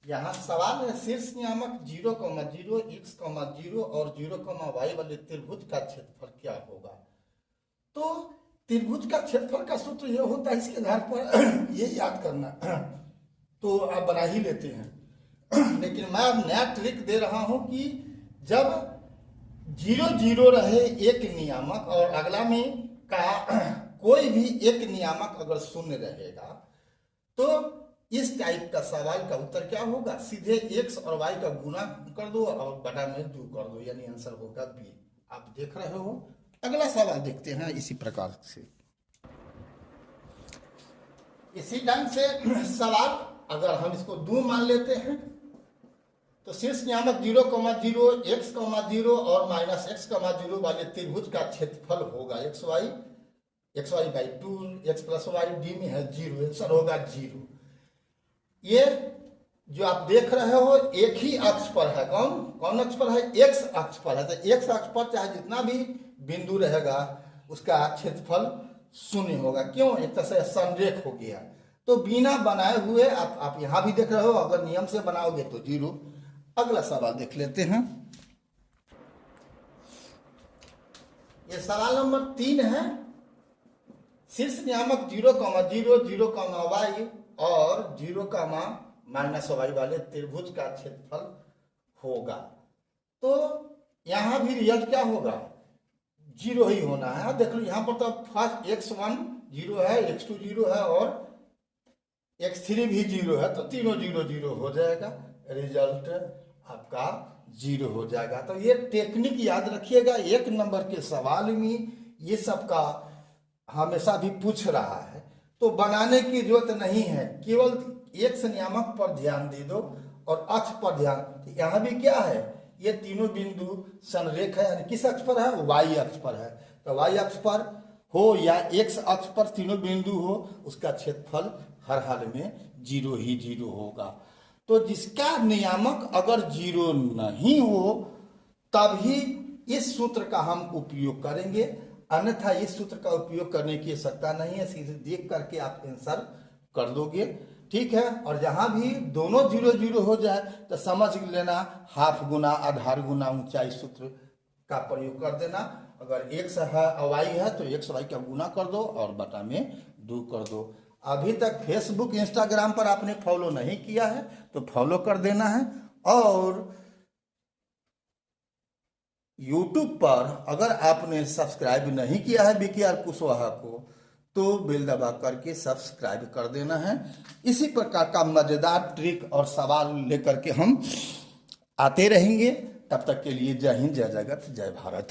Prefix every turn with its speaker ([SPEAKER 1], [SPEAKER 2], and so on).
[SPEAKER 1] यहाँ सवाल है शीर्ष नियामक 0,0 x,0 और 0,y वाले त्रिभुज का क्षेत्रफल क्या होगा। तो त्रिभुज का क्षेत्रफल का सूत्र यह होता है, इसके आधार पर ये याद करना तो आप बना ही लेते हैं। लेकिन मैं अब नया ट्रिक दे रहा हूं कि जब 0,0 रहे एक नियामक और अगला में का कोई भी एक नियामक अगर शून्य रहेगा तो इस टाइप का सवाल का उत्तर क्या होगा, सीधे x और y का गुना कर दो और बटा में 2 कर दो, यानी आंसर होगा B। आप देख रहे हो। अगला सवाल देखते हैं इसी प्रकार से। इसी ढंग से सवाल अगर हम इसको 2 मान लेते हैं तो शीर्ष नियामक 0,0 x,0 और -x,0 वाले त्रिभुज का क्षेत्रफल होगा xy by 2 x plus y d में है 0, आंसर होगा 0। ये जो आप देख रहे हो एक ही अक्ष पर है, कौन अक्ष पर है, x अक्ष पर है। तो x अक्ष पर चाहे जितना भी बिंदु रहेगा उसका क्षेत्रफल शून्य होगा। क्यों, एक तरह से संरेख हो गया। तो बिना बनाए हुए आप यहां भी देख रहे हो, अगर नियम से बनाओगे तो 0। अगला सवाल देख लेते हैं। ये सवाल नंबर 3 है। शीर्ष नियामक 0,0, 0,y और 0,-y वाले त्रिभुज का क्षेत्रफल होगा। तो यहां भी रिजल्ट क्या होगा, 0 ही होना है। देख लो यहां पर तो फर्स्ट x1 0 है, x2 0 है और x3 भी 0 है, तो तीनों 0 0 हो जाएगा, रिजल्ट आपका 0 हो जाएगा। तो ये टेक्निक याद रखिएगा, 1 नंबर के सवाल में ये सब का हमेशा भी पूछ रहा है, तो बनाने की जरूरत नहीं है, केवल x नियामक पर ध्यान दे दो और अक्ष पर ध्यान। यहाँ भी क्या है, ये तीनों बिंदु संरेख है, यानी किस अक्ष पर है, y अक्ष पर है। तो y अक्ष पर हो या x अक्ष पर तीनों बिंदु हो, उसका क्षेत्रफल हर हाल में 0 ही 0 होगा। तो जिसका नियामक अगर 0 नहीं हो तभी इस सूत्र का हम उपयोग करेंगे, अन्यथा इस सूत्र का उपयोग करने की आवश्यकता नहीं है, सीधे देख करके आप आंसर कर दोगे, ठीक है। और जहां भी दोनों 0 0 हो जाए तो समझ लेना हाफ गुना आधार गुना ऊंचाई सूत्र का प्रयोग कर देना। अगर x है और y है तो x y का गुना कर दो और बटा में 2 कर दो। अभी तक फेसबुक इंस्टाग्राम पर आपने फॉलो नहीं किया है तो फॉलो कर देना है, और यूट्यूब पर अगर आपने सब्सक्राइब नहीं किया है BKR कुशवाहा को तो बेल दबा करके सब्सक्राइब कर देना है। इसी प्रकार का मजेदार ट्रिक और सवाल लेकर के हम आते रहेंगे। तब तक के लिए जय हिंद, जय जगत, जय भारत।